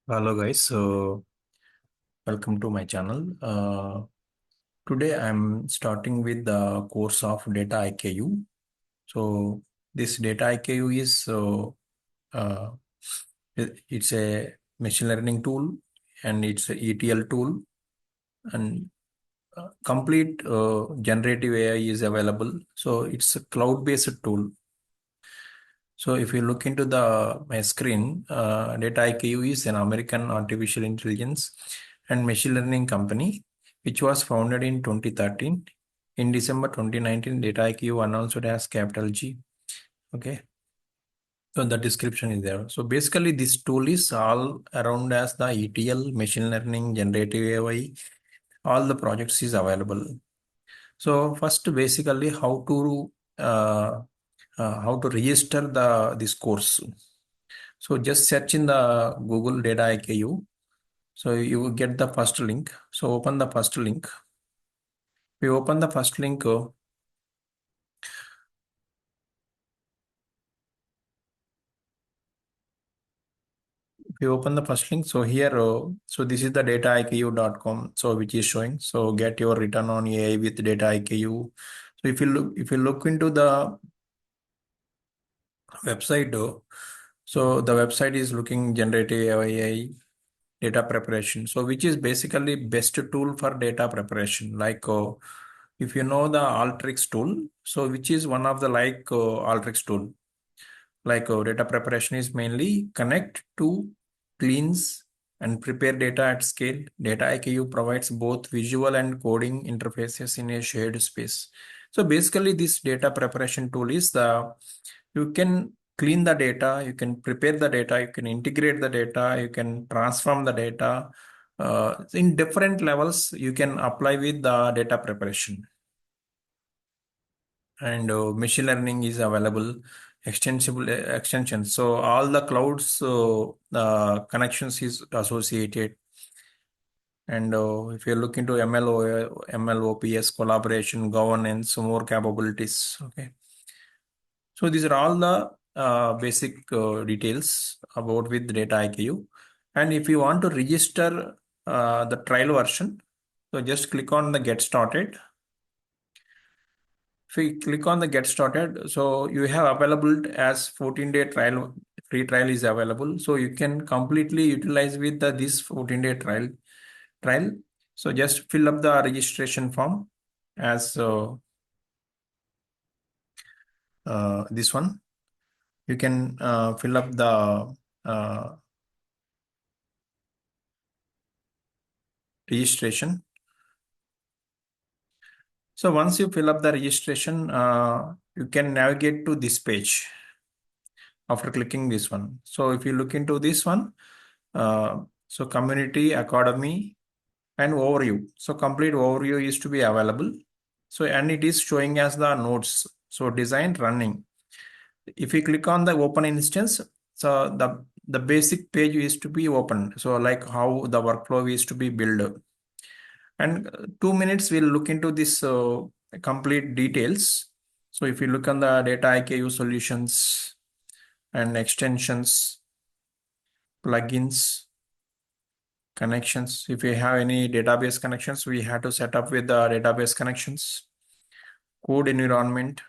Hello guys, so welcome to my channel. Today I'm starting with the course of Dataiku. So this Dataiku is uh, it's a machine learning tool and it's a ETL tool and complete generative AI is available. So it's a cloud-based tool. So if you look into the my screen, Dataiku is an American artificial intelligence and machine learning company, which was founded in 2013. In December 2019, Dataiku announced as capital G. Okay, so the description is there. So basically, this tool is all around as the ETL, machine learning, generative AI. All the projects is available. So first, basically, uh, how to register the this course. So just search in the Google Dataiku. So you will get the first link. So open the first link. If you open the first link, so here, so this is the dataiku.com. So which is showing. So get your return on AI with Dataiku. So if you look into the website, so the website is looking generative AI data preparation. So which is basically best tool for data preparation. Like if you know the Alteryx tool, so which is one of the Alteryx tool. Like data preparation is mainly connect to cleans and prepare data at scale. Dataiku provides both visual and coding interfaces in a shared space. So basically this data preparation tool is you can clean the data, you can prepare the data, you can integrate the data, you can transform the data. In different levels, you can apply with the data preparation. And machine learning is available, extensible extensions. So all the clouds connections is associated. And if you look into MLOps, collaboration, governance, more capabilities. Okay. So these are all the basic details about with Dataiku. And if you want to register the trial version, so just click on the get started. If you click on the get started, so you have available as 14-day trial, free trial is available. So you can completely utilize with this 14-day trial. So just fill up the registration form as this one. You can fill up the registration. So once you fill up the registration, you can navigate to this page after clicking this one. So if you look into this one, so community, academy, and overview. So complete overview is to be available. So and it is showing as the nodes. So design running. If you click on the open instance, so the basic page is to be opened. So like how the workflow is to be built. And 2 minutes we'll look into this complete details. So if you look on the Dataiku solutions and extensions, plugins, connections. If we have any database connections, we have to set up with the database connections, code environment,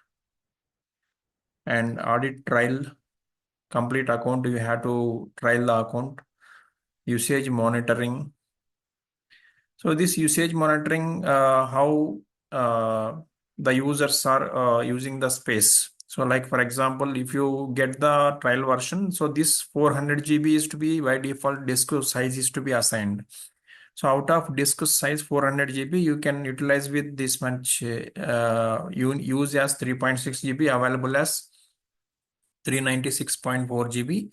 and audit trial, complete account. You have to trial the account, usage monitoring. So this usage monitoring, how the users are using the space. So like for example, if you get the trial version, so this 400 GB is to be by default disk size is to be assigned. So out of disk size 400 GB, you can utilize with this much, you use as 3.6 GB, available as 396.4 GB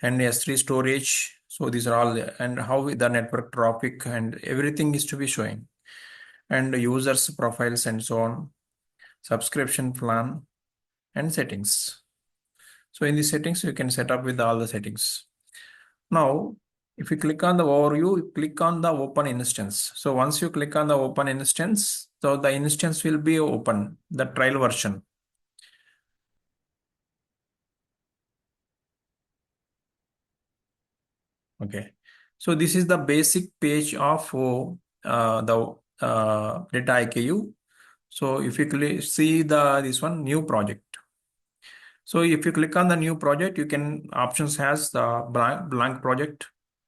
and S3 storage. So these are all, and how the network traffic and everything is to be showing, and users profiles and so on, subscription plan and settings. So in the settings, you can set up with all the settings. Now, if you click on the overview, you click on the open instance. So once you click on the open instance, so the instance will be open, the trial version. Okay. So this is the basic page of the Dataiku. So if you see this one new project. So if you click on the new project, you can options has the blank project,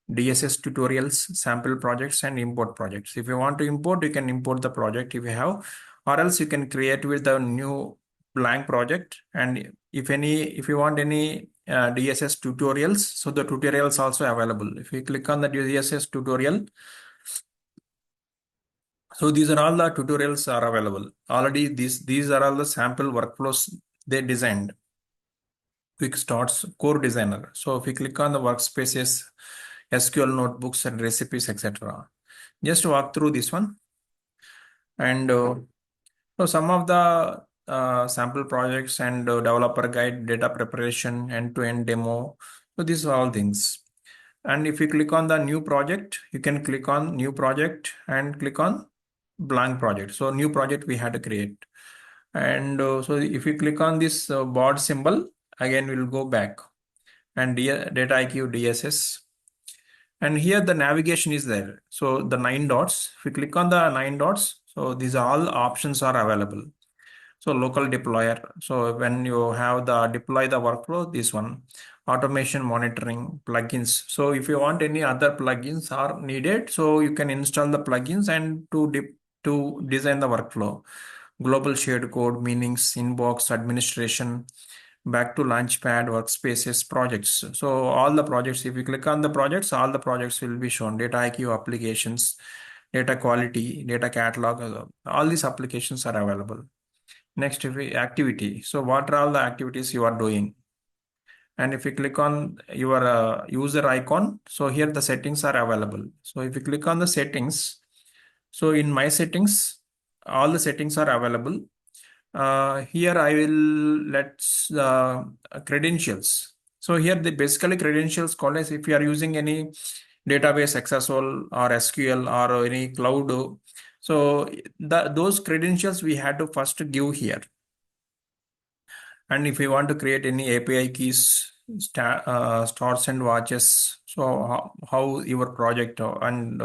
DSS tutorials, sample projects, and import projects. If you want to import, you can import the project if you have, or else you can create with the new blank project. And if you want any DSS tutorials, so the tutorials also available. If you click on the DSS tutorial, so these are all the tutorials are available already. These are all the sample workflows they designed. Quick starts core designer. So if you click on the workspaces, SQL notebooks and recipes, etc. Just walk through this one. And so some of the sample projects and developer guide, data preparation, end-to-end demo. So these are all things. And if you click on the new project, you can click on new project and click on blank project. So new project we had to create. And so if you click on this board symbol, again we'll go back and Dataiku DSS. And here the navigation is there. So the 9 dots, if you click on the 9 dots, so these are all options are available. So local deployer. So when you have the deploy the workflow, this one, automation monitoring plugins. So if you want any other plugins are needed, so you can install the plugins and to design the workflow. Global shared code, meanings, inbox, administration, back to Launchpad, workspaces, projects. So all the projects, if you click on the projects, all the projects will be shown. Dataiku applications, data quality, data catalog, all these applications are available. Next, if we activity. So what are all the activities you are doing? And if you click on your user icon, so here the settings are available. So if you click on the settings, so in my settings, all the settings are available. Here I will let's credentials. So here the basically credentials call as if you are using any database XSL or SQL or any cloud. So those credentials we had to first give here. And if you want to create any API keys, stars and watches, so how your project and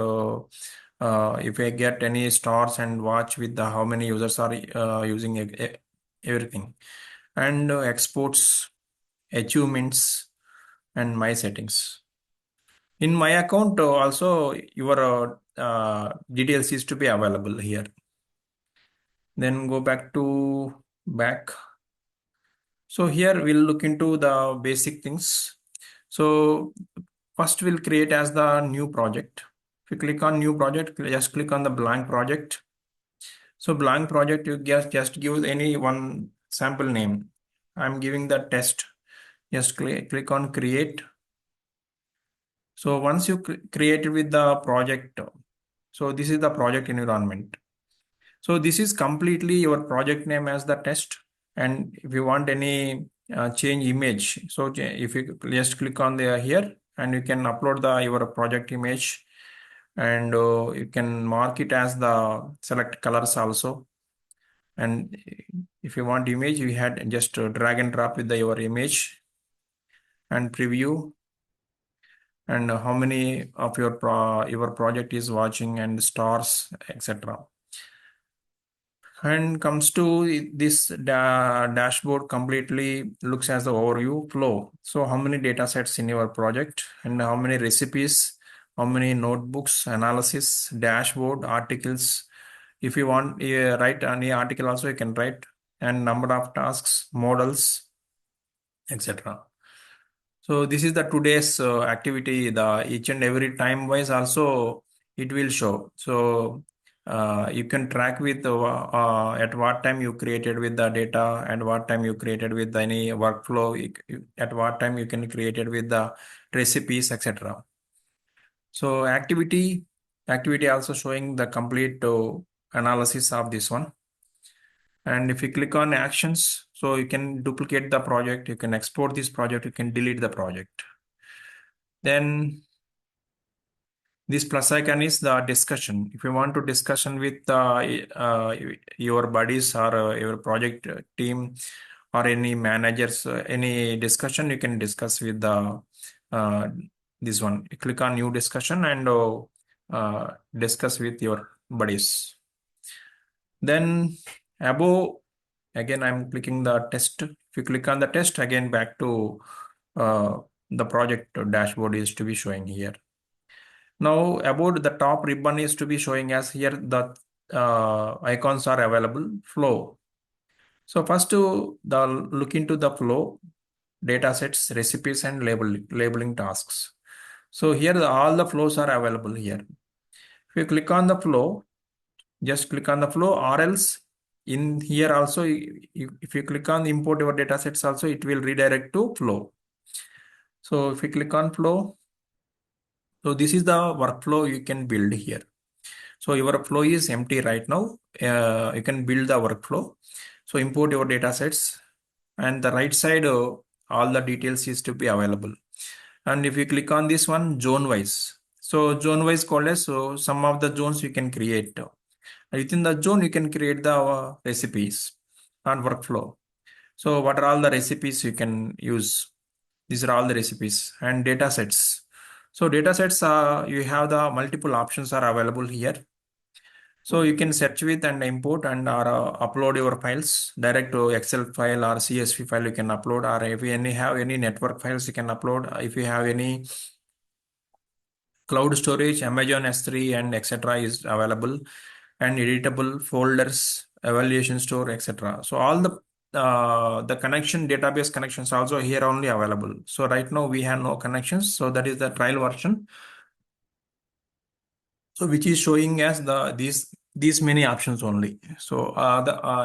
if I get any stars and watch with the how many users are using everything, and exports, achievements, and my settings. In my account, also your details is to be available here. Then go back to back. So here we'll look into the basic things. So first we'll create as the new project. If you click on new project, just click on the blank project. So blank project, you just give any one sample name. I'm giving the test. Just click on create. So once you create with the project, so this is the project environment. So this is completely your project name as the test. And if you want any change image, so if you just click on the here and you can upload the your project image, and you can mark it as the select colors also. And if you want image, you had just drag and drop with your image and preview, and how many of your project is watching and stars, etc. And comes to this dashboard completely looks as the overview flow. So how many data sets in your project and how many recipes, how many notebooks, analysis, dashboard, articles. If you want write any article also you can write, and number of tasks, models, etc. So this is the today's activity. The each and every time wise also it will show. So you can track with at what time you created with the data and what time you created with any workflow. At what time you can created with the recipes, etc. So activity also showing the complete analysis of this one. And if you click on actions, so you can duplicate the project, you can export this project, you can delete the project. Then this plus icon is the discussion. If you want to discussion with your buddies or your project team or any managers, any discussion you can discuss with the this one. You click on new discussion and discuss with your buddies. Then above, again, I'm clicking the test. If you click on the test, again, back to the project dashboard is to be showing here. Now about the top ribbon is to be showing as here the icons are available, flow. So first to the look into the flow, data sets, recipes, and labeling tasks. So here all the flows are available here. If you click on the flow, just click on the flow, or else in here also, if you click on import your data sets also, it will redirect to flow. So if you click on flow, so this is the workflow you can build here. So your flow is empty right now. You can build the workflow. So import your data sets, and the right side, all the details is to be available. And if you click on this one, zone wise. So zone wise called, so some of the zones you can create. Within the zone, you can create the recipes and workflow. So what are all the recipes you can use? These are all the recipes and data sets. So data sets, you have the multiple options are available here. So you can search with and import and or upload your files direct to Excel file or CSV file you can upload, or if you have any network files you can upload. If you have any cloud storage, Amazon S3 and etc. is available, and editable folders, evaluation store, etc. So all the connection database connections also here only available. So right now we have no connections, so that is the trial version. So which is showing as these many options only. So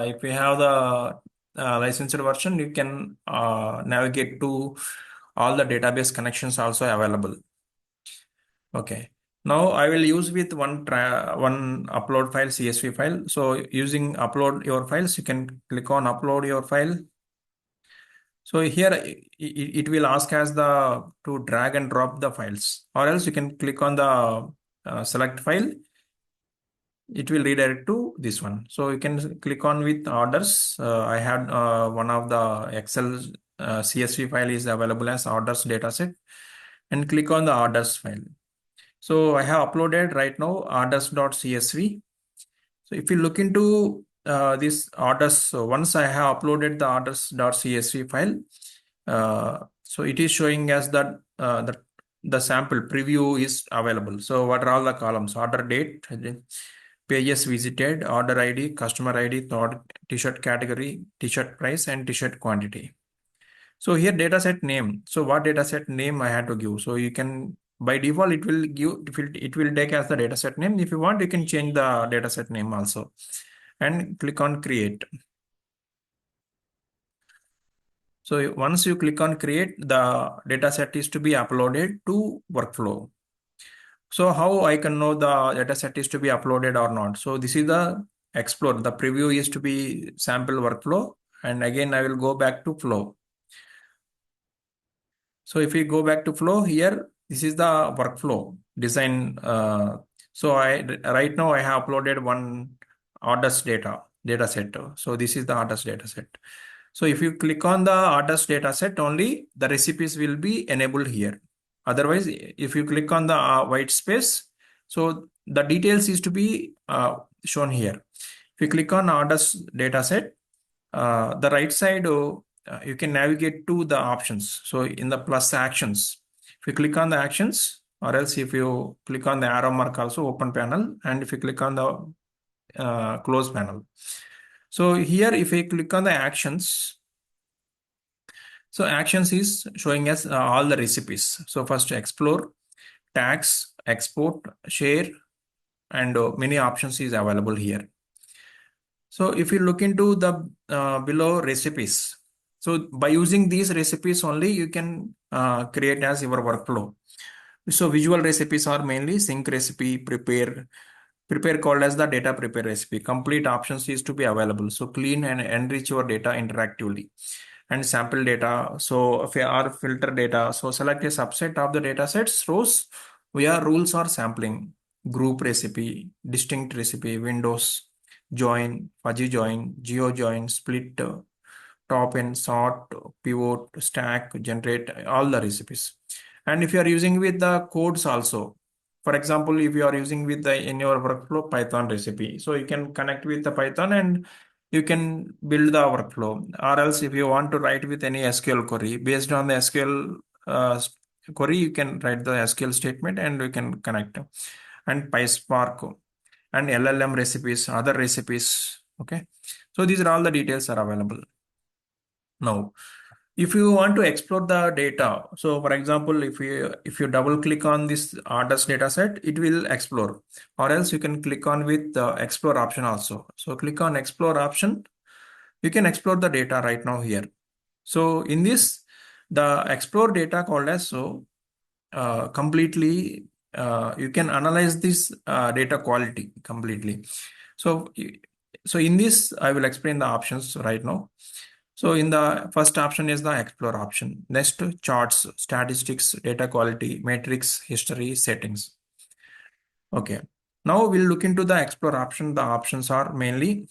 if you have the licensed version, you can navigate to all the database connections also available. Okay. Now I will use with one upload file, CSV file. So using upload your files, you can click on upload your file. So here it will ask as the to drag and drop the files, or else you can click on the select file. It will redirect to this one. So you can click on with orders. I had one of the Excel CSV file is available as orders dataset, and click on the orders file. So I have uploaded right now orders.csv. So if you look into this orders, so once I have uploaded the orders.csv file, so it is showing as that the sample preview is available. So what are all the columns? Order date, pages visited, order ID, customer ID, t-shirt category, t-shirt price, and t-shirt quantity. So here dataset name. So what dataset name I had to give? So you can, by default it will give, it will take as the dataset name. If you want, you can change the dataset name also, and click on create. So once you click on create, the dataset is to be uploaded to workflow. So how I can know the dataset is to be uploaded or not? So this is the explore. The preview is to be sample workflow, and again I will go back to flow. So if we go back to flow here, this is the workflow design. So right now I have uploaded one orders data set. So this is the orders data set. So if you click on the orders data set, only the recipes will be enabled here. Otherwise, if you click on the white space, so the details is to be shown here. If you click on orders data set, the right side, you can navigate to the options. So in the plus actions, if you click on the actions, or else if you click on the arrow mark also, open panel, and if you click on the close panel. So here, if you click on the actions, so actions is showing us all the recipes. So first explore, tags, export, share, and many options is available here. So if you look into the below recipes, so by using these recipes only, you can create as your workflow. So visual recipes are mainly sync recipe, prepare called as the data prepare recipe. Complete options is to be available. So clean and enrich your data interactively. And sample data, so if you are filter data, so select a subset of the data sets rows where rules are sampling, group recipe, distinct recipe, windows, join, fuzzy join, geo join, split, top and sort, pivot, stack, generate all the recipes. And if you are using with the codes also, for example, if you are using with the in your workflow Python recipe, so you can connect with the Python and you can build the workflow. Or else if you want to write with any SQL query, based on the SQL query, you can write the SQL statement and you can connect. And PySpark and LLM recipes, other recipes. Okay. So these are all the details are available. Now, if you want to explore the data, so for example, if you double click on this artist data set, it will explore, or else you can click on with the explore option also. So click on explore option, you can explore the data right now here. So in this, the explore data called as, so completely you can analyze this data quality completely. So so in this I will explain the options right now. So in the first option is the explore option. Next, charts, statistics, data quality, metrics, history, settings. Okay. Now we'll look into the explore option. The options are mainly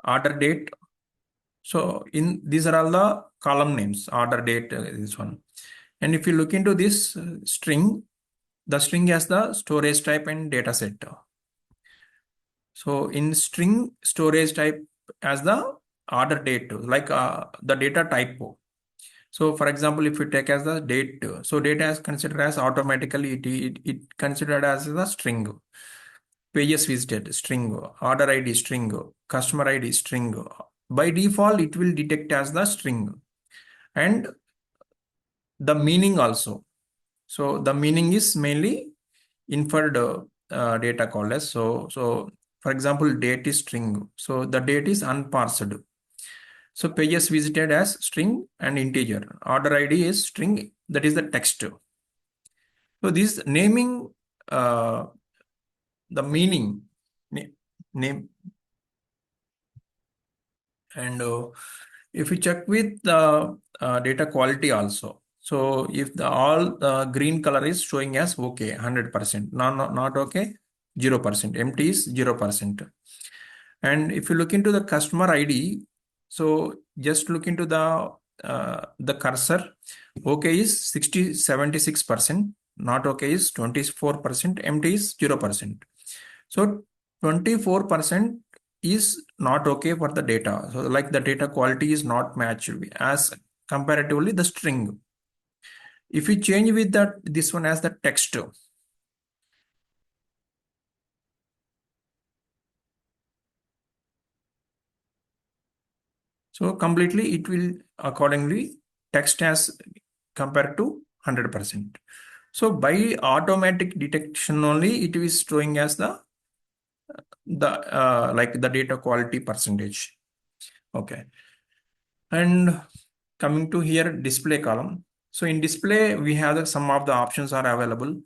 order date. So in these are all the column names, order date, this one. And if you look into this string, the string has the storage type and data set. So in string storage type as the order date, like the data type. So for example, if you take as the date, so data is considered as automatically it considered as the string. Pages visited string, order ID string, customer ID string. By default, it will detect as the string and the meaning also. So the meaning is mainly inferred data called as, so for example, date is string. So the date is unparsed. So pages visited as string and integer. Order ID is string, that is the text. So this naming, uh, the meaning, name, and if you check with the data quality also. So if the all green color is showing as okay, 100%, not okay, 0%, empty is 0%. And if you look into the customer ID, so just look into the cursor. Okay is 76%, not okay is 24%, empty is 0%. So 24% is not okay for the data. So like the data quality is not matched as comparatively the string. If you change with that this one as the text, so completely it will accordingly text as compared to 100%. So by automatic detection only, it is showing as the like the data quality percentage. Okay. And coming to here display column. So in display we have some of the options are available.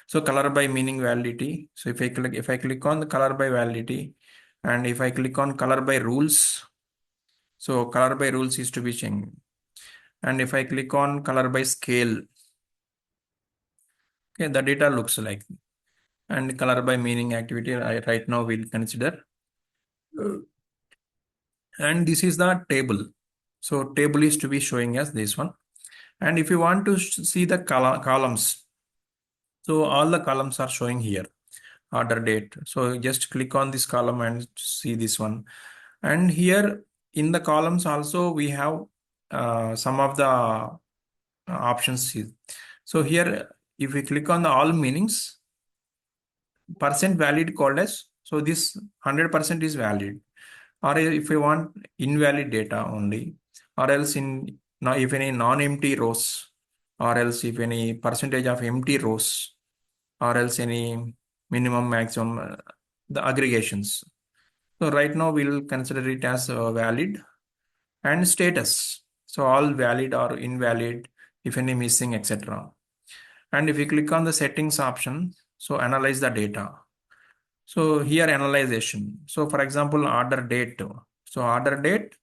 So color by meaning validity. So if I click on the color by validity, and if I click on color by rules, so color by rules is to be changed. And if I click on color by scale, okay, the data looks like. And color by meaning activity I right now will consider. And this is the table. So table is to be showing as this one. And if you want to see the columns, so all the columns are showing here, order date. So just click on this column and see this one. And here in the columns also we have some of the options here. So here, if we click on the all meanings, percent valid called as, so this 100% is valid. Or if we want invalid data only, or else in now if any non-empty rows, or else if any percentage of empty rows, or else any minimum maximum the aggregations. So right now we'll consider it as valid. And status, so all valid or invalid, if any missing, etc. And if you click on the settings option, so analyze the data. So here analyzation. So for example, order date. So order date,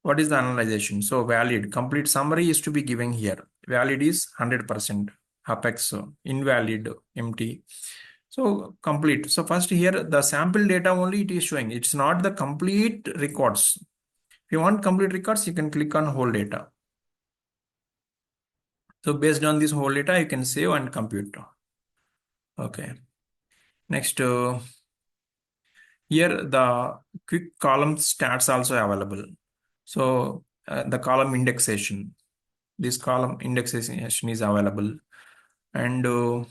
what is the analyzation? So valid, complete summary is to be given here. Valid is 100%, apex, invalid, empty. So complete. So first here, the sample data only it is showing. It's not the complete records. If you want complete records, you can click on whole data. So based on this whole data, you can save and compute. Okay. Next, here the quick column stats also available. So the column indexation, this column indexation is available. And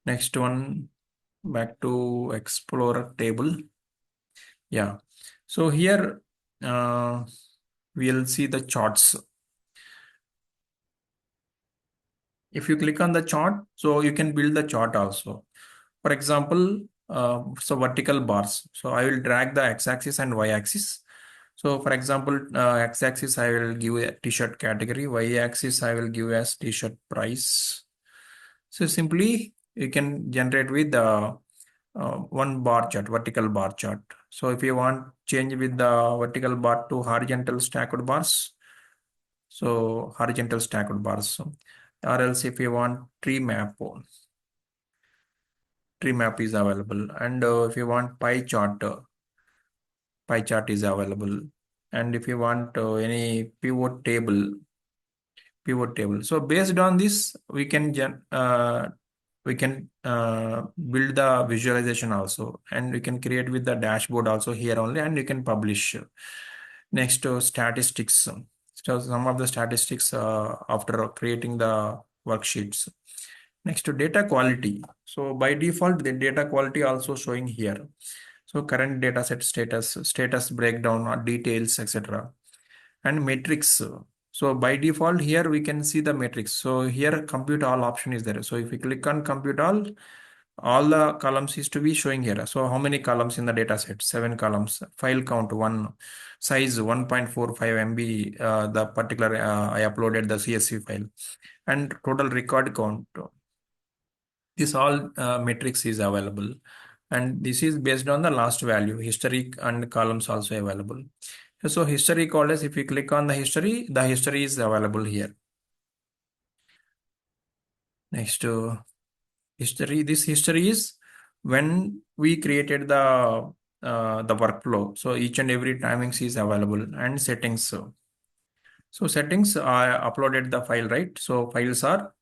next one, back to Explorer table. Yeah. So here we'll see the charts. If you click on the chart, so you can build the chart also. For example, so vertical bars. So I will drag the x-axis and y-axis. So for example, x-axis I will give a t-shirt category, y-axis I will give as t-shirt price. So simply you can generate with the one bar chart, vertical bar chart. So if you want change with the vertical bar to horizontal stacked bars, so horizontal stacked bars. Or else if you want tree map is available. And if you want pie chart is available. And if you want any pivot table. So based on this, we can build the visualization also, and we can create with the dashboard also here only, and you can publish. Next, statistics. So some of the statistics after creating the worksheets. Next to data quality. So by default, the data quality also showing here. So current data set status breakdown or details, etc. And matrix. So by default here we can see the matrix. So here compute all option is there. So if we click on compute all the columns is to be showing here. So how many columns in the data set? 7 columns. File count 1. Size 1.45 MB. The particular I uploaded the CSV file. And total record count. This all matrix is available, and this is based on the last value. History and columns also available. So history called as, if you click on the history is available here. Next, history. This history is when we created the workflow. So each and every timings is available, and settings. So settings, I uploaded the file, right? So files are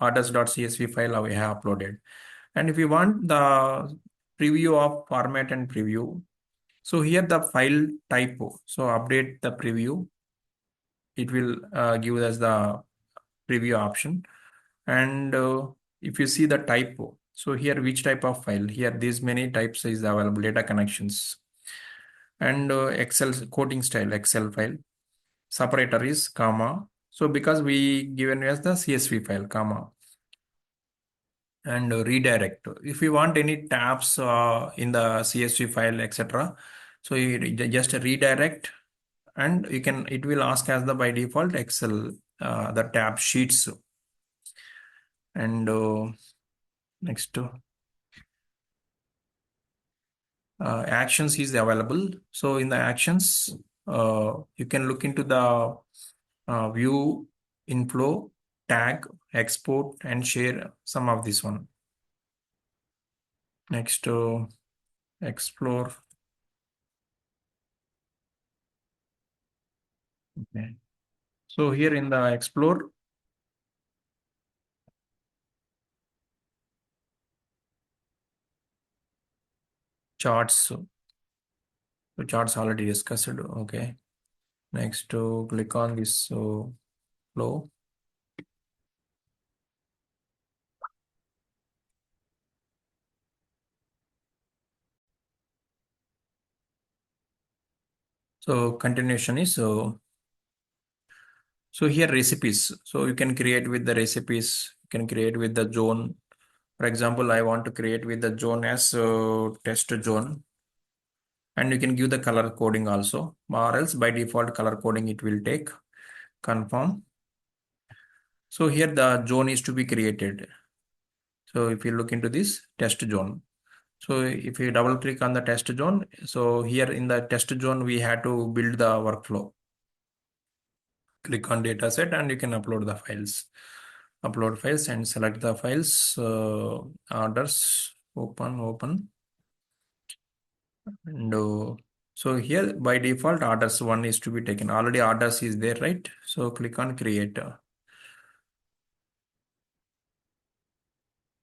orders.csv file we have uploaded. And if you want the preview of format and preview, so here the file typo. So update the preview. It will give us the preview option. And if you see the typo, so here which type of file? Here these many types is available, data connections. And Excel coding style, Excel file. Separator is comma. So because we given as the CSV file, comma. And redirect. If you want any tabs in the CSV file, etc. So you just redirect, and you can, it will ask as the by default Excel the tab sheets. And next, actions is available. So in the actions, you can look into the view, inflow, tag, export, and share some of this one. Next, explore. Okay. So here in the explore, charts. So charts already discussed. Okay. Next, to click on this flow. So continuation is so here recipes. So you can create with the recipes. You can create with the zone. For example, I want to create with the zone as test zone, and you can give the color coding also, or else by default color coding it will take. Confirm. So here the zone is to be created. So if you look into this test zone. So if you double click on the test zone, so here in the test zone, we had to build the workflow. Click on data set and you can upload the files. Upload files and select the files, orders, open. And so here by default orders one is to be taken. Already orders is there, right? So click on create.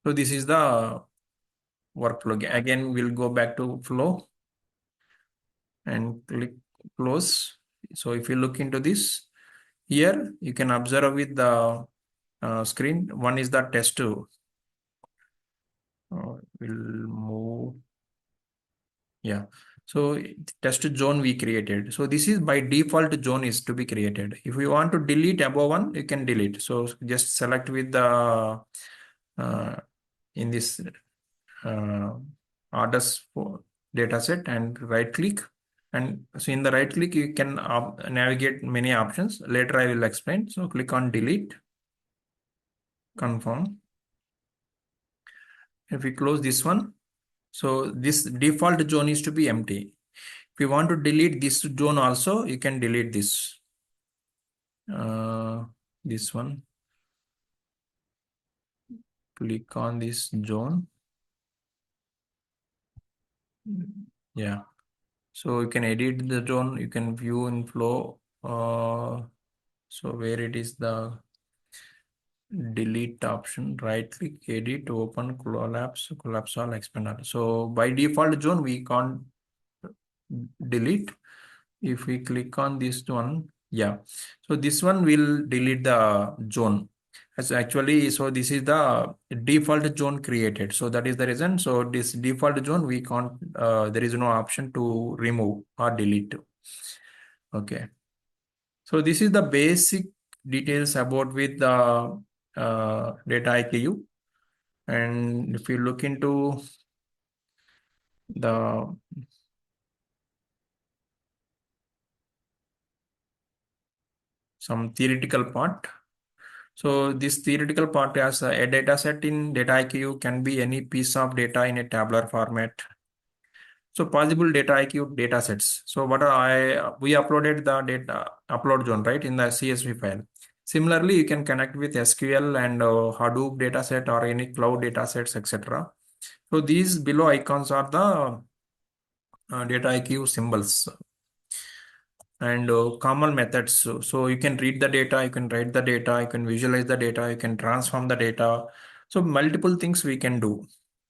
So this is the workflow. Again, we'll go back to flow and click close. So if you look into this, here you can observe with the screen. One is the test. We'll move. Yeah. So test zone we created. So this is by default zone is to be created. If you want to delete above one, you can delete. So just select with the in this uh, orders for data set and right click. And so in the right click, you can navigate many options. Later I will explain. So click on delete, confirm. If we close this one, so this default zone is to be empty. If you want to delete this zone also, you can delete this. This one. Click on this zone. Yeah. So you can edit the zone. You can view in flow. So where it is the delete option, right click, edit, open, collapse all, expand all. So by default zone, we can't delete. If we click on this one, yeah. So this one will delete the zone. As actually, so this is the default zone created. So that is the reason. So this default zone, we can't, there is no option to remove or delete. Okay. So this is the basic details about with the data IKU. And if you look into the some theoretical part. So this theoretical part as a data set in Dataiku can be any piece of data in a tabular format. So possible Dataiku data sets. So what we uploaded the data upload zone, right, in the CSV file. Similarly, you can connect with SQL and Hadoop dataset or any cloud datasets, etc. So these below icons are the Dataiku symbols and common methods. So you can read the data, you can write the data, you can visualize the data, you can transform the data. So multiple things we can do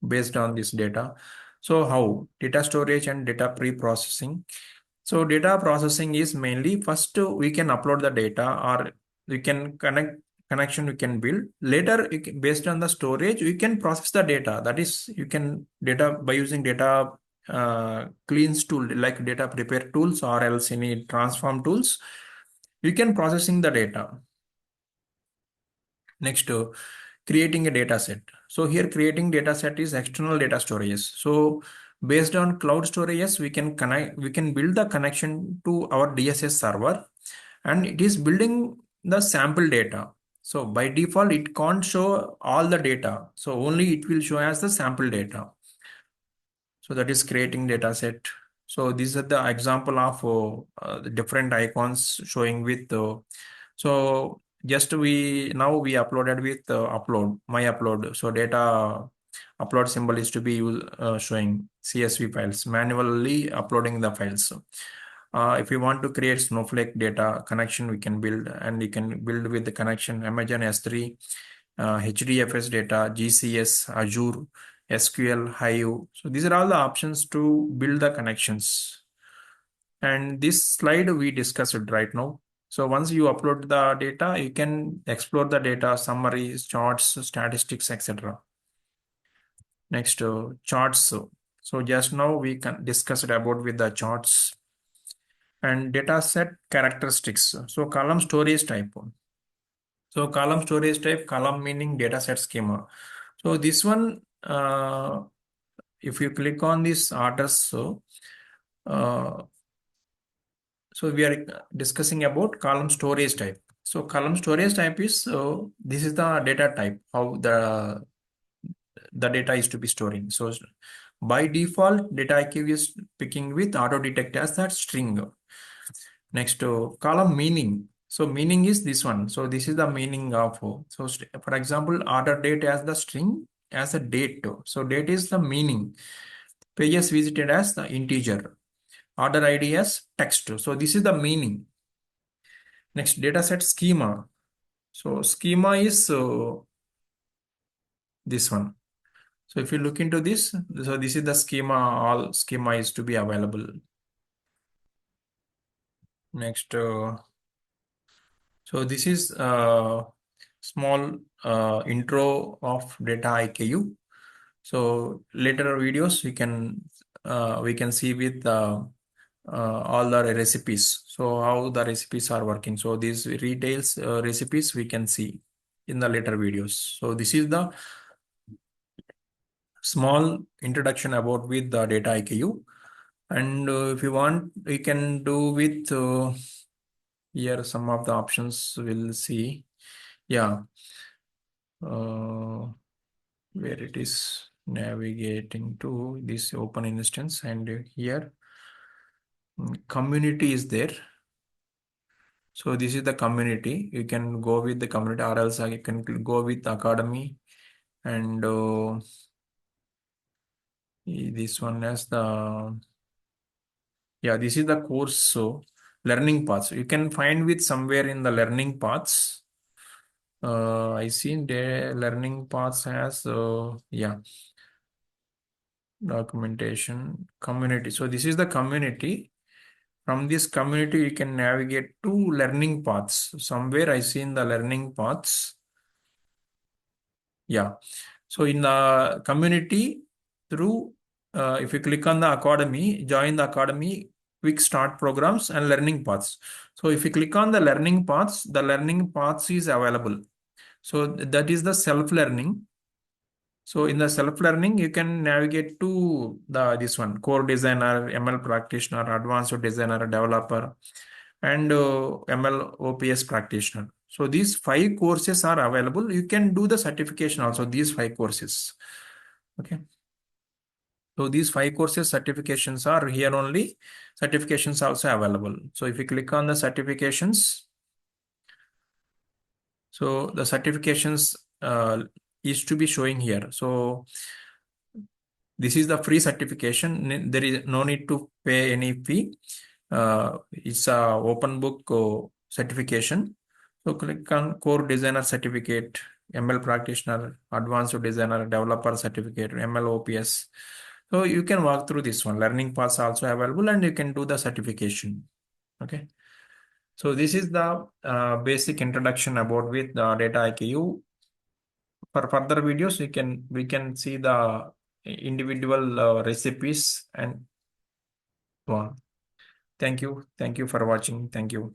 based on this data. So how? Data storage and data pre-processing. So data processing is mainly first we can upload the data or we can connection we can build. Later, based on the storage, we can process the data. That is, you can data by using data cleans tool like data prepare tools or else any transform tools. You can processing the data. Next, creating a data set. So here creating data set is external data storage. So based on cloud storages, we can build the connection to our DSS server and it is building the sample data. So by default, it can't show all the data. So only it will show as the sample data. So that is creating data set. So these are the example of the different icons showing with so just we now we uploaded with upload my upload. So data upload symbol is to be showing CSV files, manually uploading the files. If you want to create Snowflake data connection, we can build and you can build with the connection Amazon S3, HDFS data, GCS, Azure, SQL, Hive. So these are all the options to build the connections. And this slide we discussed it right now. So once you upload the data, you can explore the data, summaries, charts, statistics, etc. Next, charts. So just now we can discuss it about with the charts and data set characteristics. So column storage type. So column storage type, column meaning data set schema. So this one, if you click on this orders, uh, so we are discussing about column storage type. So column storage type is, this is the data type, how the data is to be storing. So by default, data IQ is picking with auto detect as that string. Next, column meaning. So meaning is this one. So this is the meaning of, so for example, order date as the string as a date. So date is the meaning. Pages visited as the integer. Order ID as text. So this is the meaning. Next, dataset schema. So schema is this one. So if you look into this, so this is the schema, all schema is to be available. Next, so this is small intro of Dataiku. So later videos we can see with all the recipes. So how the recipes are working. So these retails recipes we can see in the later videos. So this is the small introduction about with the Dataiku. And if you want, we can do with here some of the options we'll see. Yeah, uh, where it is navigating to this open instance, and here community is there. So this is the community. You can go with the community, or else you can go with academy, and this one has the, yeah, this is the course. So learning paths you can find with somewhere in the learning paths. I seen the learning paths has yeah, documentation, community. So this is the community. From this community, you can navigate to learning paths. Somewhere I seen the learning paths. Yeah. So in the community, through if you click on the academy, join the academy, quick start programs and learning paths. So if you click on the learning paths is available. So that is the self-learning. So in the self-learning, you can navigate to the this one, core designer, ML practitioner, advanced designer, developer, and ML OPS practitioner. So these 5 courses are available. You can do the certification also, these 5 courses. Okay. So these 5 courses certifications are here only. Certifications also available. So if you click on the certifications, so the certifications is to be showing here. So this is the free certification. There is no need to pay any fee. It's a open book certification. So click on core designer certificate, ML practitioner, advanced designer, developer certificate, ML OPS. So you can walk through this one. Learning paths also available, and you can do the certification. Okay. So this is the basic introduction about with the Dataiku. For further videos, we can see the individual recipes and so on. Thank you. Thank you for watching. Thank you.